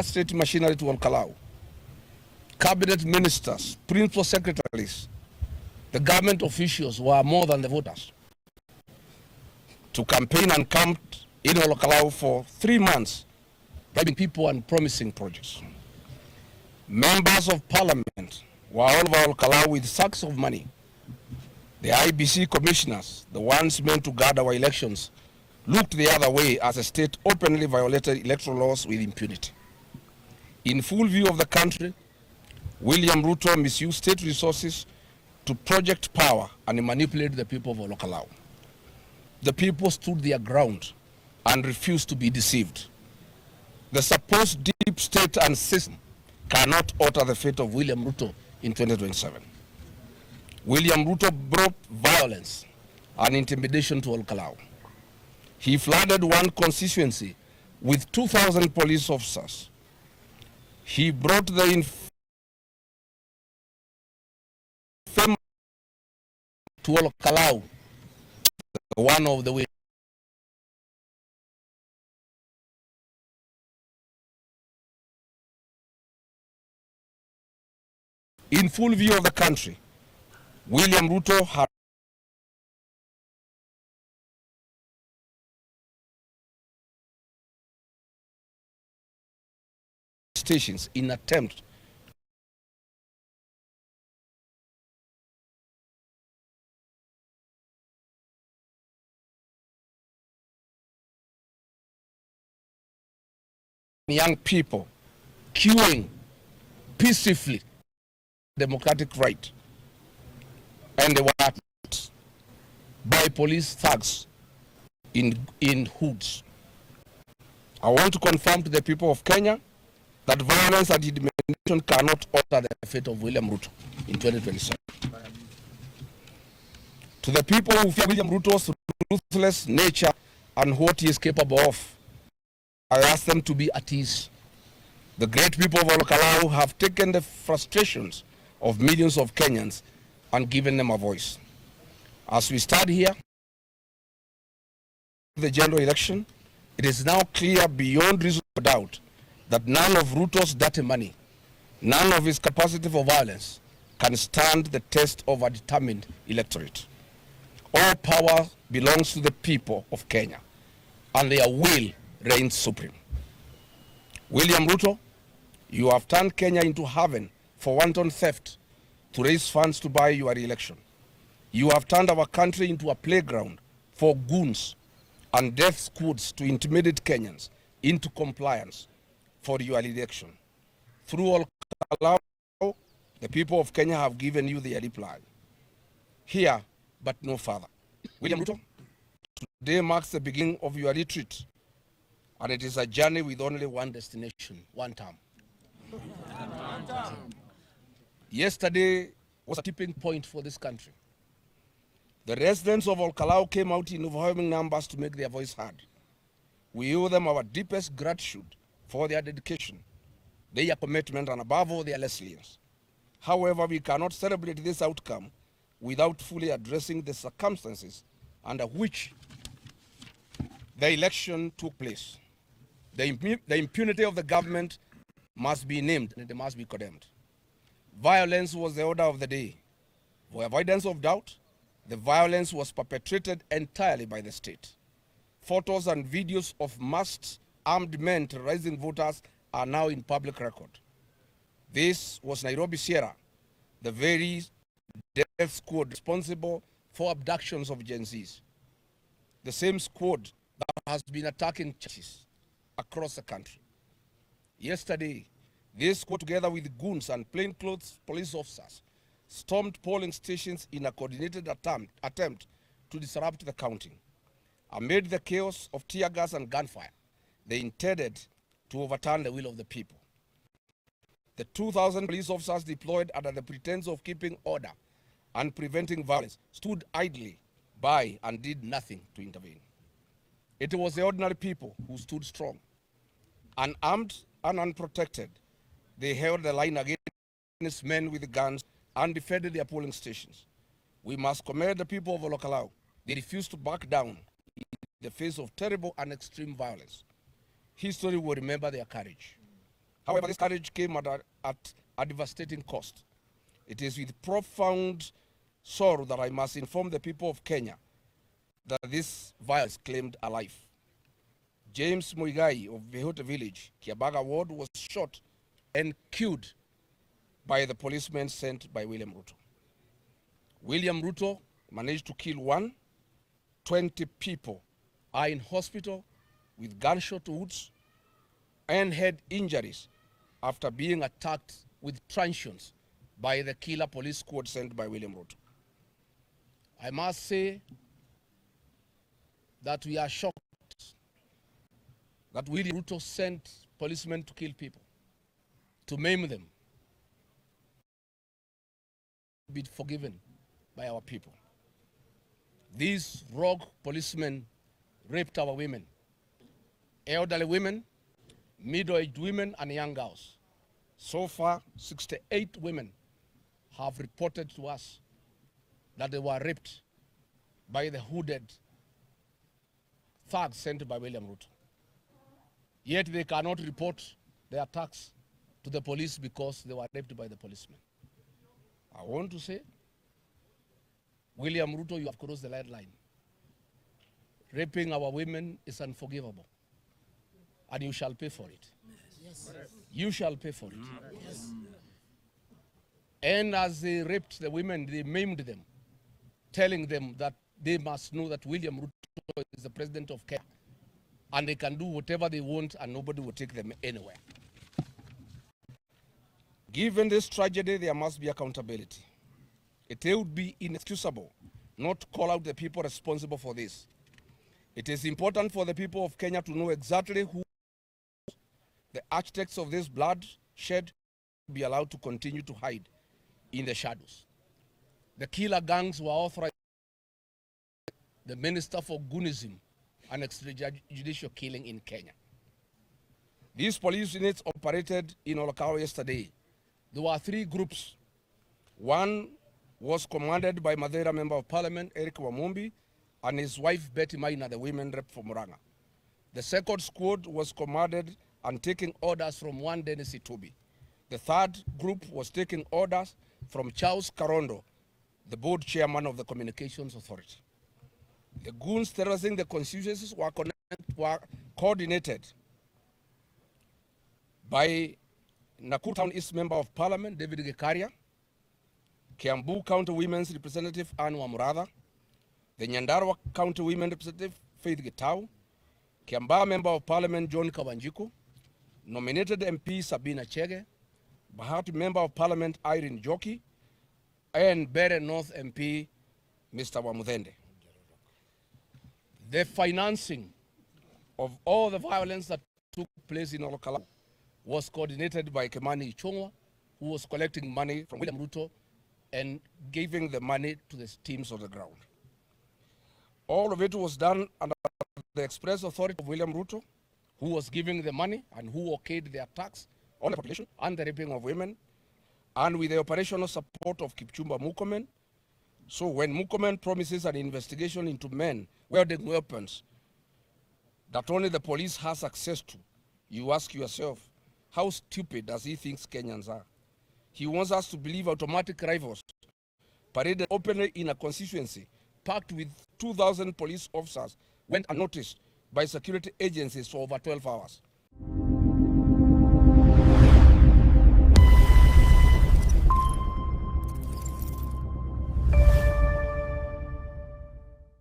state machinery to Olkalou. Cabinet ministers, principal secretaries, the government officials were more than the voters. To campaign and camped in Olkalou for 3 months, bribing people and promising projects. Members of parliament were all over Olkalou with sacks of money. The IBC commissioners, the ones meant to guard our elections, looked the other way as the state openly violated electoral laws with impunity. In full view of the country, William Ruto misused state resources to project power and manipulate the people of Olkalou. The people stood their ground and refused to be deceived. The supposed deep state and system cannot alter the fate of William Ruto in 2027. William Ruto brought violence and intimidation to Olkalou. He flooded one constituency with 2,000 police officers. He brought the infamous to Olkalou, one of the way. In full view of the country, William Ruto had stations in attempt young people queuing peacefully democratic right, and they were attacked by police thugs in hoods. I want to confirm to the people of Kenya that violence and intimidation cannot alter the fate of William Ruto in 2027. To the people who fear William Ruto's ruthless nature and what he is capable of, I ask them to be at ease. The great people of Olkalou have taken the frustrations of millions of Kenyans and given them a voice. As we start here, the general election, it is now clear beyond reasonable doubt that none of Ruto's dirty money, none of his capacity for violence can stand the test of a determined electorate. All power belongs to the people of Kenya, and their will reigns supreme. William Ruto, you have turned Kenya into heaven for wanton theft to raise funds to buy your re-election. You have turned our country into a playground for goons and death squads to intimidate Kenyans into compliance for your election. Through Olkalou, the people of Kenya have given you their reply. Here, but no further. William Ruto, today marks the beginning of your retreat, and it is a journey with only one destination, one term. Yesterday was a tipping point for this country. The residents of Olkalou came out in overwhelming numbers to make their voice heard. We owe them our deepest gratitude for their dedication, their commitment, and above all, their resilience. However, we cannot celebrate this outcome without fully addressing the circumstances under which the election took place. The impunity of the government must be named and it must be condemned. Violence was the order of the day. For avoidance of doubt, the violence was perpetrated entirely by the state. Photos and videos of masked armed men terrorizing voters are now in public record. This was Nairobi Sierra, the very death squad responsible for abductions of Gen Zs. The same squad that has been attacking churches across the country. Yesterday, this squad, together with goons and plainclothes police officers, stormed polling stations in a coordinated attempt to disrupt the counting. Amid the chaos of tear gas and gunfire, they intended to overturn the will of the people. The 2,000 police officers deployed under the pretense of keeping order and preventing violence stood idly by and did nothing to intervene. It was the ordinary people who stood strong. Unarmed and unprotected, they held the line against men with guns and defended their polling stations. We must commend the people of Olkalou. They refused to back down in the face of terrible and extreme violence. History will remember their courage. However, this courage came at a devastating cost. It is with profound sorrow that I must inform the people of Kenya that this violence claimed a life. James Muigai of Vehote Village, Kiabaga Ward, was shot and killed by the policemen sent by William Ruto. William Ruto managed to kill 20 people are in hospital with gunshot wounds and head injuries after being attacked with truncheons by the killer police squad sent by William Ruto. I must say that we are shocked that William Ruto sent policemen to kill people, to maim them, be forgiven by our people. These rogue policemen raped our women, elderly women, middle-aged women, and young girls. So far, 68 women have reported to us that they were raped by the hooded thugs sent by William Ruto. Yet they cannot report the attacks to the police because they were raped by the policemen. I want to say, William Ruto, you have crossed the red line. Raping our women is unforgivable, and you shall pay for it. Yes. You shall pay for it. Yes. And as they raped the women, they maimed them, telling them that they must know that William Ruto is the president of Kenya, and they can do whatever they want and nobody will take them anywhere. Given this tragedy, there must be accountability. It would be inexcusable not to call out the people responsible for this. It is important for the people of Kenya to know exactly who the architects of this bloodshed be allowed to continue to hide in the shadows. The killer gangs were authorized by the Minister for Gunism and extrajudicial killing in Kenya. These police units operated in Olkalou yesterday. There were 3 groups. One was commanded by Madeira Member of Parliament Eric Wamumbi and his wife Betty Maina, the women rep for Muranga. The second squad was commanded and taking orders from one Dennis Itubi. The third group was taking orders from Charles Karondo, the board chairman of the Communications Authority. The goons terrorizing the constituencies were coordinated by Nakuru Town East Member of Parliament David Gekaria, Kiambu County Women's Representative Anne Wamuratha, the Nyandarua County Women Representative Faith Gitau, Kiambaa Member of Parliament John Kawanjiku, nominated MP Sabina Chege, Bahati Member of Parliament Irene Joki, and Bere North MP Mr. Wamudhende. The financing of all the violence that took place in Olkalou was coordinated by Kimani Ichung'wa, who was collecting money from William Ruto and giving the money to the teams on the ground. All of it was done under the express authority of William Ruto, who was giving the money and who okayed the attacks on the population and the raping of women, and with the operational support of Kipchumba Murkomen. So when Murkomen promises an investigation into men wielding weapons that only the police has access to, you ask yourself, how stupid does he think Kenyans are? He wants us to believe automatic rifles paraded openly in a constituency packed with 2,000 police officers went unnoticed by security agencies for over 12 hours.